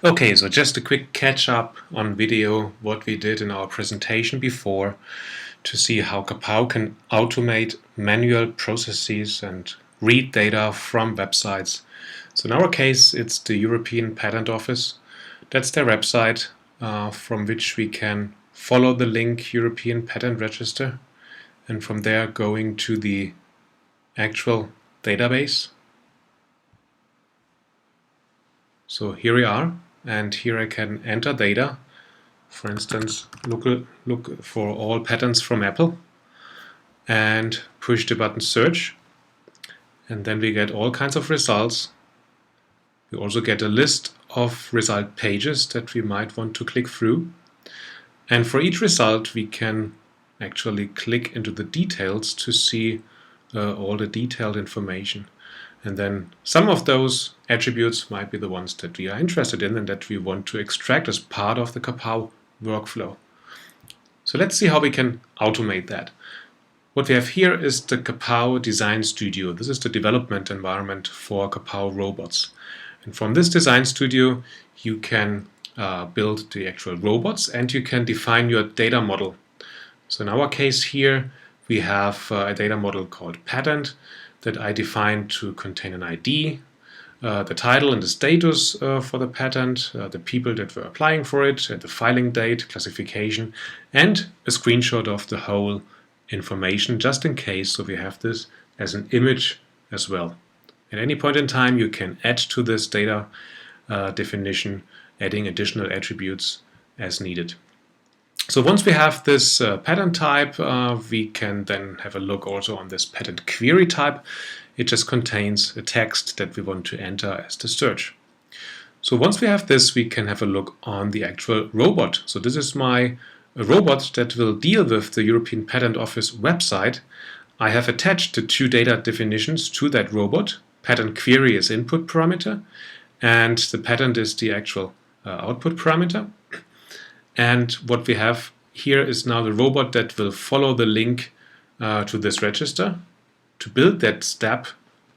Okay, so just a quick catch up on video, what we did in our presentation before to see how Kapow can automate manual processes and read data from websites. So in our case, it's the European Patent Office. That's their website from which we can follow the link European Patent Register, and from there going to the actual database. So here we are, and here I can enter data. For instance, look for all patents from Apple and push the button search, and then we get all kinds of results. We also get a list of result pages that we might want to click through, and for each result we can actually click into the details to see all the detailed information. And then some of those attributes might be the ones that we are interested in and that we want to extract as part of the Kapow workflow. So let's see how we can automate that. What we have here is the Kapow Design Studio. This is the development environment for Kapow robots. And from this Design Studio, you can build the actual robots and you can define your data model. So in our case here, we have a data model called patent that I defined to contain an ID, the title and the status for the patent, the people that were applying for it, the filing date, classification, and a screenshot of the whole information just in case, so we have this as an image as well. At any point in time you can add to this data definition, adding additional attributes as needed. So once we have this patent type, we can then have a look also on this patent query type. It just contains a text that we want to enter as the search. So once we have this, we can have a look on the actual robot. So this is my robot that will deal with the European Patent Office website. I have attached the two data definitions to that robot. Patent query is input parameter, and the patent is the actual output parameter. And what we have here is now the robot that will follow the link to this register. To build that step,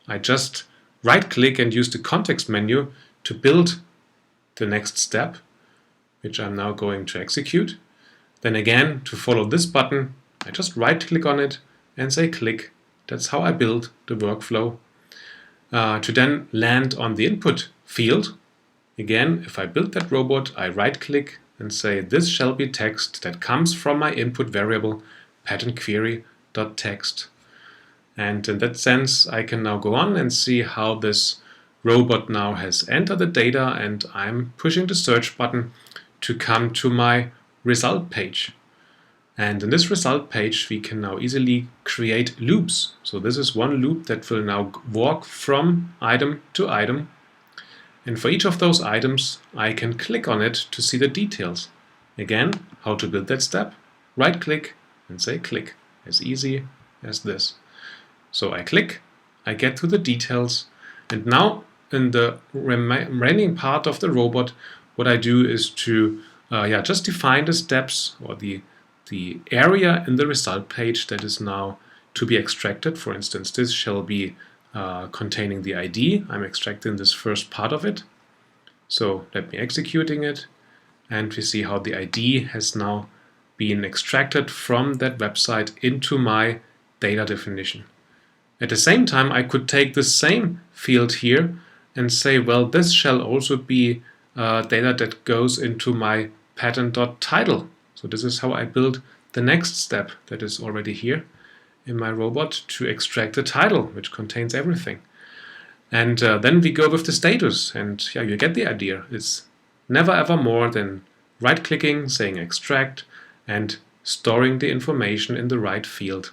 I just right-click and use the context menu to build the next step, which I'm now going to execute. Then again, to follow this button, I just right-click on it and say click. That's how I build the workflow. To then land on the input field, again, if I build that robot, I right-click and say this shall be text that comes from my input variable patentquery.text. And in that sense, I can now go on and see how this robot now has entered the data, and I'm pushing the search button to come to my result page. And in this result page, we can now easily create loops. So this is one loop that will now walk from item to item. And for each of those items, I can click on it to see the details. Again, how to build that step? Right-click and say click. As easy as this. So I click, I get to the details, and now in the remaining part of the robot, what I do is to just define the steps or the area in the result page that is now to be extracted. For instance, this shall be containing the ID. I'm extracting this first part of it. So let me executing it, and we see how the ID has now been extracted from that website into my data definition. At the same time, I could take the same field here and say, well, this shall also be data that goes into my patent.title. So this is how I build the next step that is already here in my robot to extract the title, which contains everything. And then we go with the status, and you get the idea. It's never ever more than right-clicking, saying extract, and storing the information in the right field.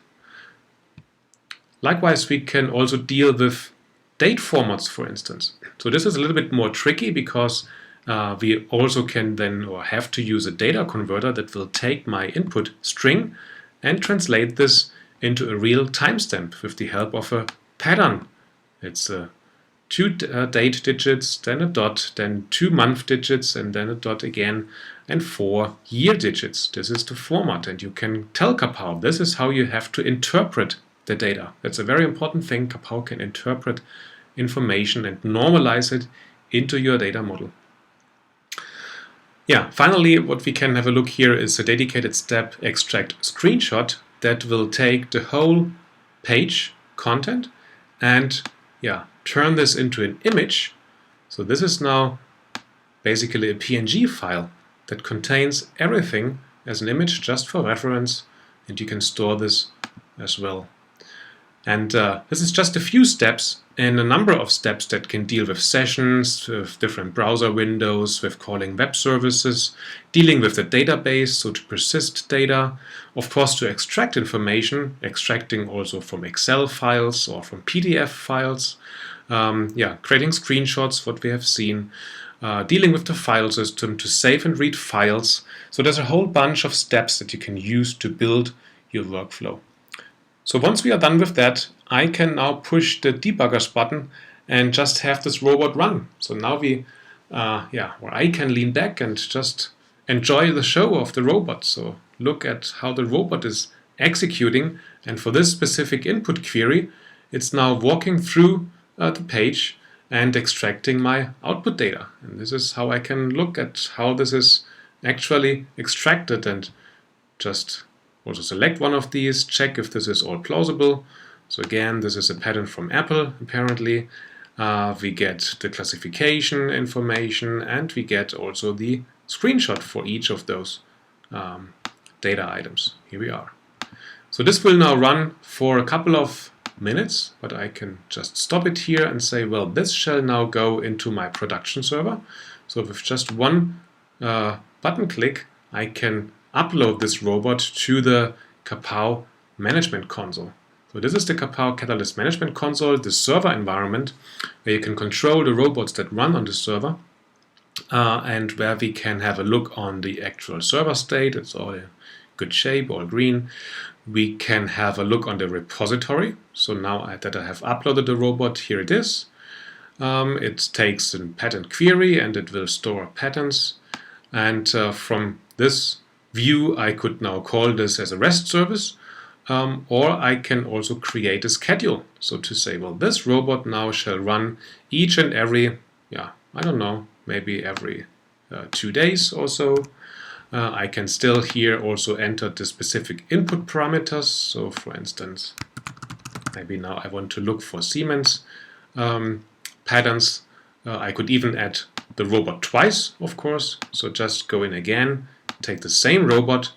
Likewise, we can also deal with date formats, for instance. So this is a little bit more tricky because we also can then or have to use a data converter that will take my input string and translate this into a real timestamp with the help of a pattern. It's 2 date digits, then a dot, then 2 month digits, and then a dot again, and 4 year digits. This is the format, and you can tell Kapow this is how you have to interpret the data. That's a very important thing. Kapow can interpret information and normalize it into your data model. Yeah, finally, what we can have a look here is a dedicated step extract screenshot that will take the whole page content and turn this into an image. So this is now basically a PNG file that contains everything as an image just for reference, and you can store this as well. And this is just a few steps and a number of steps that can deal with sessions, with different browser windows, with calling web services, dealing with the database, so to persist data, of course to extract information, extracting also from Excel files or from PDF files, creating screenshots, what we have seen, dealing with the file system to save and read files. So there's a whole bunch of steps that you can use to build your workflow. So once we are done with that, I can now push the debuggers button and just have this robot run. So now where I can lean back and just enjoy the show of the robot. So look at how the robot is executing, and for this specific input query, it's now walking through the page and extracting my output data. And this is how I can look at how this is actually extracted, and just also select one of these, check if this is all plausible. So again, this is a pattern from Apple, apparently. We get the classification information, and we get also the screenshot for each of those data items. Here we are. So this will now run for a couple of minutes, but I can just stop it here and say, well, this shall now go into my production server. So with just one button click, I can upload this robot to the Kapow management console. So this is the Kapow Catalyst management console, the server environment where you can control the robots that run on the server, and where we can have a look on the actual server state. It's all in good shape, all green. We can have a look on the repository. So now that I have uploaded the robot, here it is. It takes a pattern query and it will store patterns. And from this view, I could now call this as a REST service, or I can also create a schedule. So to say, well, this robot now shall run each and every, I don't know, maybe every 2 days or so. I can still here also enter the specific input parameters. So for instance, maybe now I want to look for Siemens patterns. I could even add the robot twice, of course. So just go in again, take the same robot,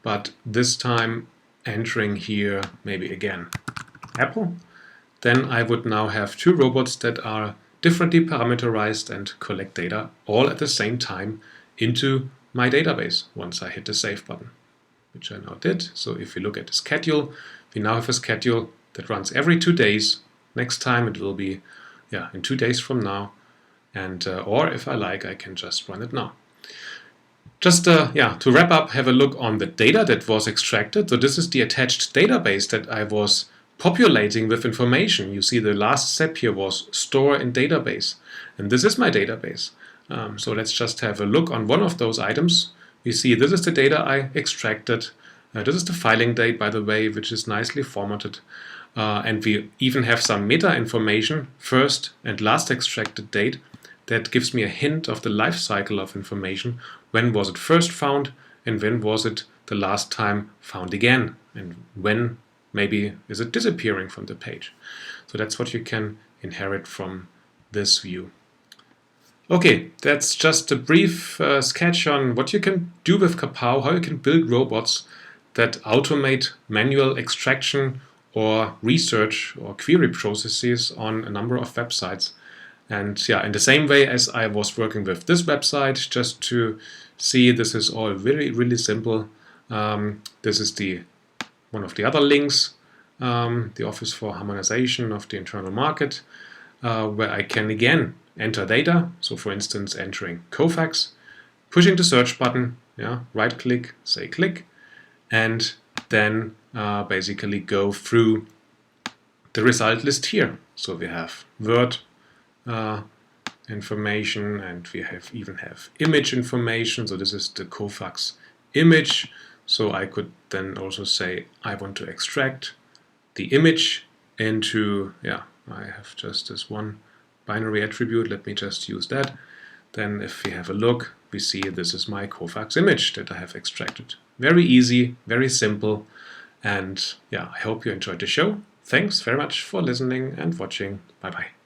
but this time entering here maybe again Apple. Then I would now have two robots that are differently parameterized and collect data all at the same time into my database once I hit the save button, which I now did. So if we look at the schedule, we now have a schedule that runs every 2 days. Next time it will be in 2 days from now, and or if I like, I can just run it now. Just to wrap up, have a look on the data that was extracted. So this is the attached database that I was populating with information. You see the last step here was store in database, and this is my database. So let's just have a look on one of those items. We see this is the data I extracted. This is the filing date, by the way, which is nicely formatted. And we even have some meta information, first and last extracted date, that gives me a hint of the life cycle of information. When was it first found, and when was it the last time found again, and when maybe is it disappearing from the page. So that's what you can inherit from this view. Okay, that's just a brief sketch on what you can do with Kapow, how you can build robots that automate manual extraction or research or query processes on a number of websites. And in the same way as I was working with this website, just to see this is all really, really simple. This is one of the other links, the Office for Harmonization of the Internal Market, where I can again enter data. So for instance, entering Kofax, pushing the search button, right click, say click, and then basically go through the result list here. So we have Word information, and we even have image information. So this is the Kofax image. So I could then also say I want to extract the image into, I have just this one binary attribute. Let me just use that. then if we have a look, we see this is my Kofax image that I have extracted. Very easy, very simple, and yeah, I hope you enjoyed the show. Thanks very much for listening and watching. Bye bye.